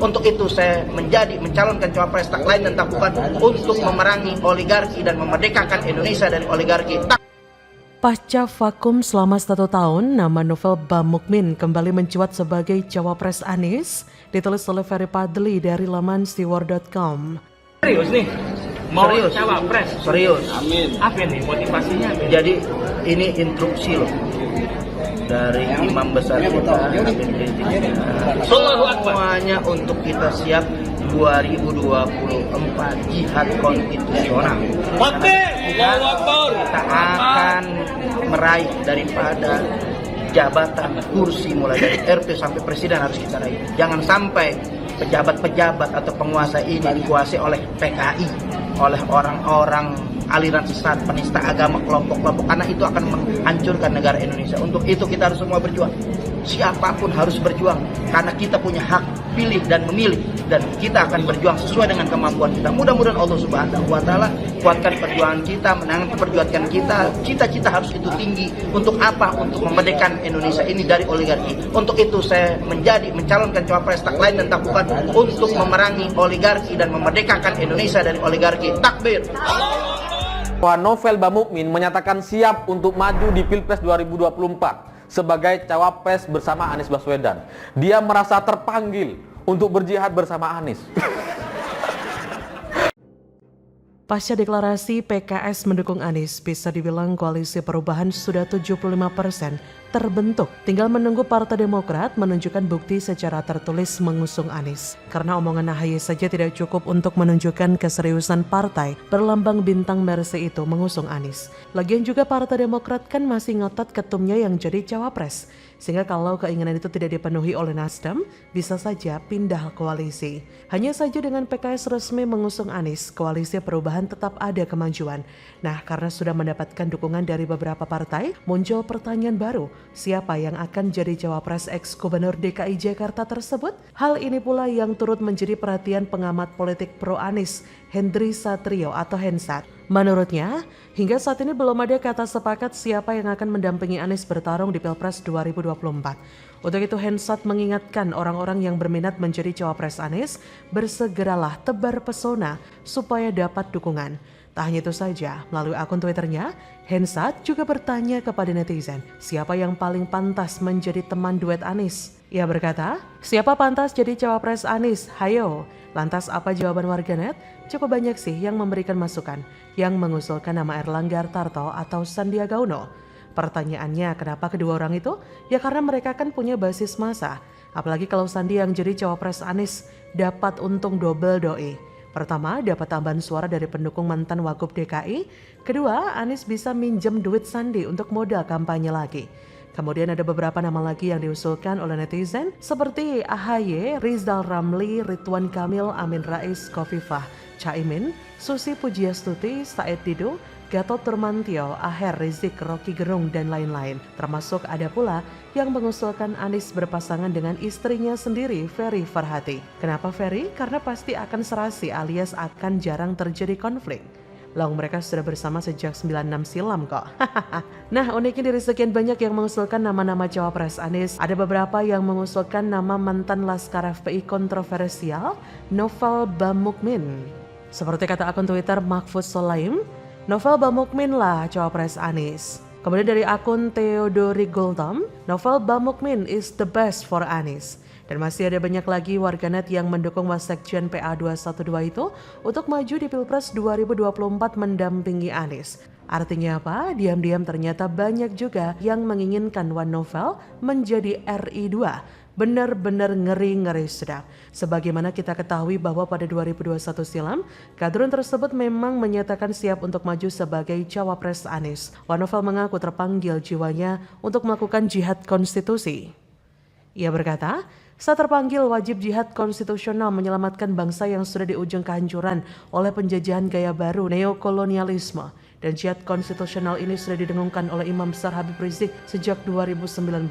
Untuk itu saya mencalonkan cawapres tak lain dan tak bukan untuk memerangi oligarki dan memerdekakan Indonesia dari oligarki. Pasca vakum selama 1 tahun, nama Novel Bamukmin kembali mencuat sebagai cawapres Anies, ditulis oleh Ferry Fadli dari laman siwar.com. Serius nih? Mau Serius. cawapres? Serius. Amin. Apa nih motivasinya? Jadi ini instruksi loh dari imam besar kita, Habib Rizik. Semuanya untuk kita siap 2024 jihad konstitusional. Kita akan meraih daripada jabatan kursi mulai dari RT sampai presiden harus kita raih. Jangan sampai pejabat-pejabat atau penguasa ini dikuasai oleh PKI, oleh orang-orang aliran sesat, penista agama, kelompok-kelompok, karena itu akan menghancurkan negara Indonesia. Untuk itu kita harus semua berjuang. Siapapun harus berjuang karena kita punya hak pilih dan memilih, dan kita akan berjuang sesuai dengan kemampuan kita. Mudah-mudahan Allah Subhanahu wa taala kuatkan perjuangan kita, menangkan perjuangan kita. Cita-cita harus itu tinggi. Untuk apa? Untuk memerdekakan Indonesia ini dari oligarki. Untuk itu saya mencalonkan cawapres tak lain dan tak bukan untuk memerangi oligarki dan memerdekakan Indonesia dari oligarki. Takbir. Novel Bamukmin menyatakan siap untuk maju di Pilpres 2024 sebagai cawapres bersama Anies Baswedan. Dia merasa terpanggil untuk berjihad bersama Anies. Pasca deklarasi PKS mendukung Anies, bisa dibilang koalisi perubahan sudah 75% terbentuk. Tinggal menunggu Partai Demokrat menunjukkan bukti secara tertulis mengusung Anies. Karena omongan AHY saja tidak cukup untuk menunjukkan keseriusan partai berlambang bintang Mercy itu mengusung Anies. Lagian juga Partai Demokrat kan masih ngotot ketumnya yang jadi cawapres. Sehingga kalau keinginan itu tidak dipenuhi oleh Nasdem, bisa saja pindah koalisi. Hanya saja dengan PKS resmi mengusung Anies, koalisi perubahan tetap ada kemajuan. Nah, karena sudah mendapatkan dukungan dari beberapa partai, muncul pertanyaan baru. Siapa yang akan jadi cawapres ex-gubernur DKI Jakarta tersebut? Hal ini pula yang turut menjadi perhatian pengamat politik pro Anies, Hendry Satrio atau Hensat. Menurutnya, hingga saat ini belum ada kata sepakat siapa yang akan mendampingi Anies bertarung di Pilpres 2024. Untuk itu Hensat mengingatkan orang-orang yang berminat menjadi cawapres Anies, bersegeralah tebar pesona supaya dapat dukungan. Tak hanya itu saja, melalui akun Twitternya, Hensat juga bertanya kepada netizen, siapa yang paling pantas menjadi teman duet Anies? Ia berkata, siapa pantas jadi cawapres Anies? Hayo! Lantas apa jawaban warganet? Cukup banyak sih yang memberikan masukan, yang mengusulkan nama Erlangga Hartarto atau Sandiaga Uno. Pertanyaannya, kenapa kedua orang itu? Ya karena mereka kan punya basis massa. Apalagi kalau Sandi yang jadi cawapres Anies dapat untung double doi. Pertama, dapat tambahan suara dari pendukung mantan Wagub DKI. Kedua, Anies bisa minjem duit Sandi untuk modal kampanye lagi. Kemudian ada beberapa nama lagi yang diusulkan oleh netizen seperti AHY, Rizal Ramli, Ridwan Kamil, Amin Rais, Khofifah, Caimin, Susi Pujiastuti, Said Didu, Gatot Nurmantio, Aher Rizik, Rocky Gerung, dan lain-lain. Termasuk ada pula yang mengusulkan Anies berpasangan dengan istrinya sendiri, Ferry Farhati. Kenapa Ferry? Karena pasti akan serasi alias akan jarang terjadi konflik. Long mereka sudah bersama sejak 96 silam kok. Nah, uniknya dari sekian banyak yang mengusulkan nama-nama cawapres Anies, ada beberapa yang mengusulkan nama mantan Laskar FPI kontroversial, Novel Bamukmin. Seperti kata akun Twitter Mahfuz Solaim, Novel Bamukmin lah cawapres Anies. Kemudian dari akun Theodori Gultom, Novel Bamukmin is the best for Anies. Dan masih ada banyak lagi warganet yang mendukung Wasekjen PA212 itu untuk maju di Pilpres 2024 mendampingi Anies. Artinya apa? Diam-diam ternyata banyak juga yang menginginkan Wan Novel menjadi RI2. Benar-benar ngeri-ngeri sedap. Sebagaimana kita ketahui bahwa pada 2021 silam, kadrun tersebut memang menyatakan siap untuk maju sebagai cawapres Anies. Wan Novel mengaku terpanggil jiwanya untuk melakukan jihad konstitusi. Ia berkata, saat terpanggil wajib jihad konstitusional menyelamatkan bangsa yang sudah di ujung kehancuran oleh penjajahan gaya baru neokolonialisme. Dan jihad konstitusional ini sudah didengungkan oleh Imam Besar Habib Rizik sejak 2019,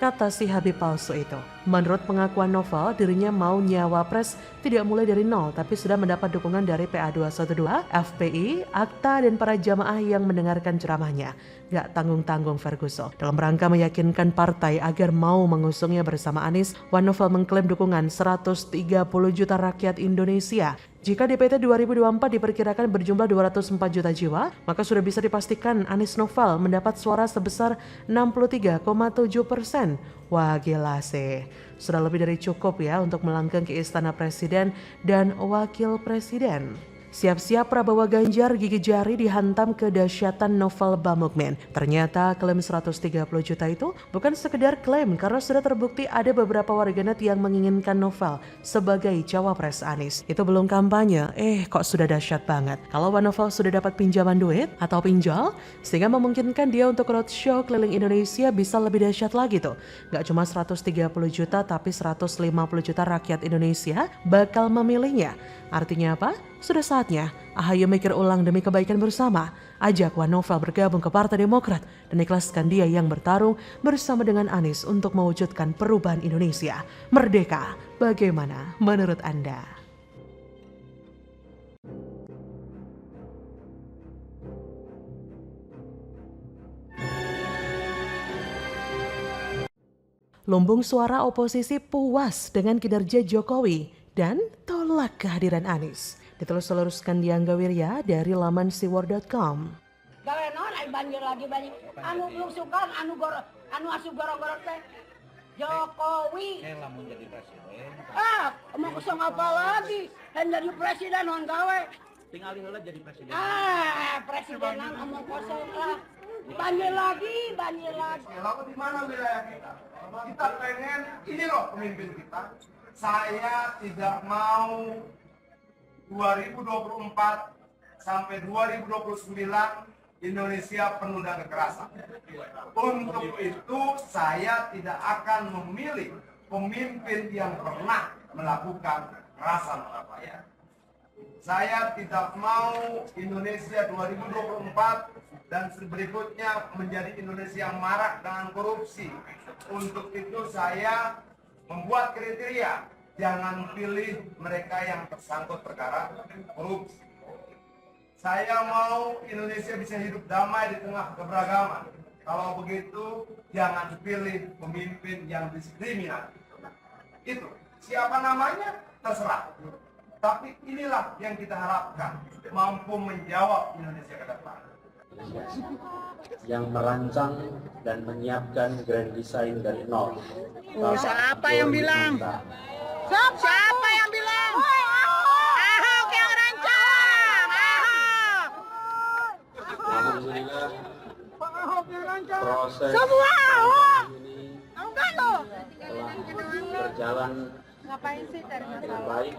kata si Habib palsu itu. Menurut pengakuan Novel, dirinya mau nyawa pres tidak mulai dari nol, tapi sudah mendapat dukungan dari PA212, FPI, AKTA, dan para jamaah yang mendengarkan ceramahnya. Gak tanggung-tanggung Ferguson. Dalam rangka meyakinkan partai agar mau mengusungnya bersama Anies, One Novel mengklaim dukungan 130 juta rakyat Indonesia. Jika DPT 2024 diperkirakan berjumlah 204 juta jiwa, maka sudah bisa dipastikan Anies Novel mendapat suara sebesar 63,7%. Wah, gila sih. Sudah lebih dari cukup ya untuk melangkah ke Istana Presiden dan Wakil Presiden. Siap-siap Prabowo Ganjar gigi jari dihantam kedahsyatan Novel Bamukmin. Ternyata klaim 130 juta itu bukan sekedar klaim karena sudah terbukti ada beberapa warganet yang menginginkan Novel sebagai cawapres Anies. Itu belum kampanye, kok sudah dahsyat banget. Kalau Novel sudah dapat pinjaman duit atau pinjol, sehingga memungkinkan dia untuk roadshow keliling Indonesia bisa lebih dahsyat lagi tuh. Gak cuma 130 juta tapi 150 juta rakyat Indonesia bakal memilihnya. Artinya apa? Sudah saatnya AHY mikir ulang demi kebaikan bersama. Ajak One Novel bergabung ke Partai Demokrat dan ikhlaskan dia yang bertarung bersama dengan Anies untuk mewujudkan perubahan Indonesia. Merdeka, bagaimana menurut Anda? Lumbung suara oposisi puas dengan kinerja Jokowi dan tolak kehadiran Anies. Ditelus-teluruskan Diangga Wirya dari laman siwar.com. Gawe non ai banjir lagi banyak. Anu blusukan anu asup gorong-gorong teh. Jokowi. Lamun jadi presiden. Mau kosong apa lagi? Dan jadi presiden non gawe. Tinggal heula jadi presiden. Presidenan omong kosong lah. Banjir lagi. Lalu di mana wilayah kita? Kita pengen ini loh pemimpin kita. Saya tidak mau 2024 sampai 2029 Indonesia penuh dengan kekerasan. Untuk itu saya tidak akan memilih pemimpin yang pernah melakukan kekerasan terhadap rakyat. Saya tidak mau Indonesia 2024 dan berikutnya menjadi Indonesia yang marak dengan korupsi. Untuk itu saya membuat kriteria, jangan pilih mereka yang tersangkut perkara korupsi. Saya mau Indonesia bisa hidup damai di tengah keberagaman. Kalau begitu, jangan pilih pemimpin yang diskriminatif. Itu, siapa namanya? Terserah. Tapi inilah yang kita harapkan, mampu menjawab Indonesia ke depan. Yang merancang dan menyiapkan grand design dari nol. Siapa yang bilang? Siapa yang bilang? Ahok yang rancang. Alhamdulillah proses Semua Ahok. ini Enggak loh. telah berjalan dengan baik.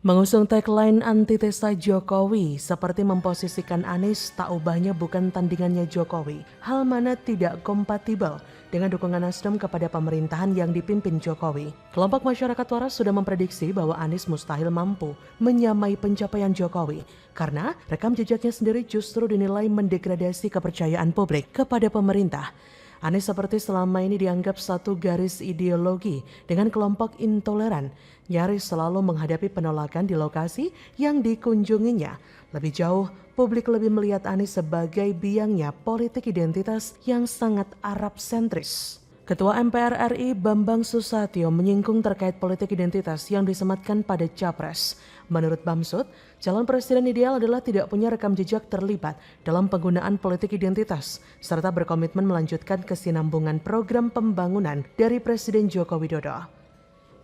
Mengusung tagline antitesa Jokowi seperti memposisikan Anies tak ubahnya bukan tandingannya Jokowi. Hal mana tidak kompatibel dengan dukungan Nasdem kepada pemerintahan yang dipimpin Jokowi. Kelompok masyarakat waras sudah memprediksi bahwa Anies mustahil mampu menyamai pencapaian Jokowi karena rekam jejaknya sendiri justru dinilai mendegradasi kepercayaan publik kepada pemerintah. Anies seperti selama ini dianggap satu garis ideologi dengan kelompok intoleran, nyaris selalu menghadapi penolakan di lokasi yang dikunjunginya. Lebih jauh, publik lebih melihat Anies sebagai biangnya politik identitas yang sangat Arab sentris. Ketua MPR RI Bambang Susatyo menyinggung terkait politik identitas yang disematkan pada Capres. Menurut Bamsud, calon presiden ideal adalah tidak punya rekam jejak terlibat dalam penggunaan politik identitas, serta berkomitmen melanjutkan kesinambungan program pembangunan dari Presiden Joko Widodo.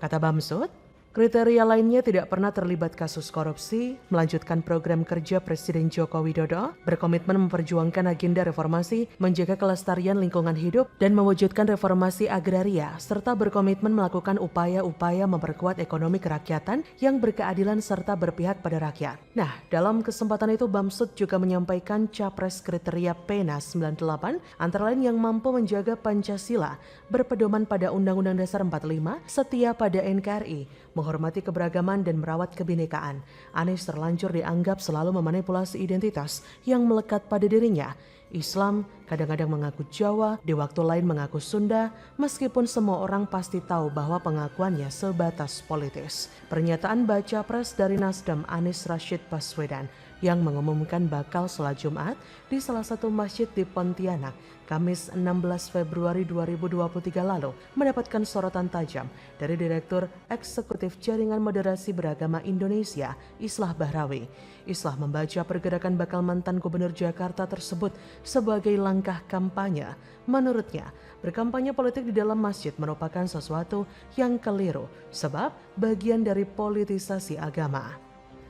Kata Bamsud, kriteria lainnya tidak pernah terlibat kasus korupsi, melanjutkan program kerja Presiden Joko Widodo, berkomitmen memperjuangkan agenda reformasi, menjaga kelestarian lingkungan hidup, dan mewujudkan reformasi agraria, serta berkomitmen melakukan upaya-upaya memperkuat ekonomi kerakyatan yang berkeadilan serta berpihak pada rakyat. Nah, dalam kesempatan itu Bamsud juga menyampaikan capres kriteria PENAS 98, antara lain yang mampu menjaga Pancasila, berpedoman pada Undang-Undang Dasar 45, setia pada NKRI, menghormati keberagaman dan merawat kebinekaan. Anies terlanjur dianggap selalu memanipulasi identitas yang melekat pada dirinya. Islam, kadang-kadang mengaku Jawa, di waktu lain mengaku Sunda, meskipun semua orang pasti tahu bahwa pengakuannya sebatas politis. Pernyataan baca pres dari Nasdem Anies Rashid Baswedan yang mengumumkan bakal sholat Jumat di salah satu masjid di Pontianak, Kamis 16 Februari 2023 lalu mendapatkan sorotan tajam dari Direktur Eksekutif Jaringan Moderasi Beragama Indonesia, Islah Bahrawi. Islah membaca pergerakan bakal mantan Gubernur Jakarta tersebut sebagai langkah kampanye. Menurutnya, berkampanye politik di dalam masjid merupakan sesuatu yang keliru sebab bagian dari politisasi agama.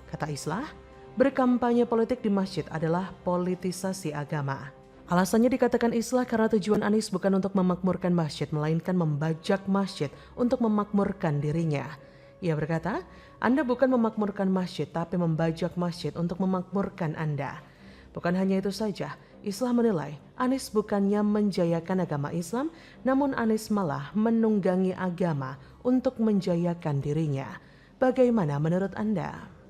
Kata Islah, berkampanye politik di masjid adalah politisasi agama. Alasannya dikatakan Islah karena tujuan Anies bukan untuk memakmurkan masjid, melainkan membajak masjid untuk memakmurkan dirinya. Ia berkata, Anda bukan memakmurkan masjid, tapi membajak masjid untuk memakmurkan Anda. Bukan hanya itu saja, Islah menilai Anies bukannya menjayakan agama Islam, namun Anies malah menunggangi agama untuk menjayakan dirinya. Bagaimana menurut Anda?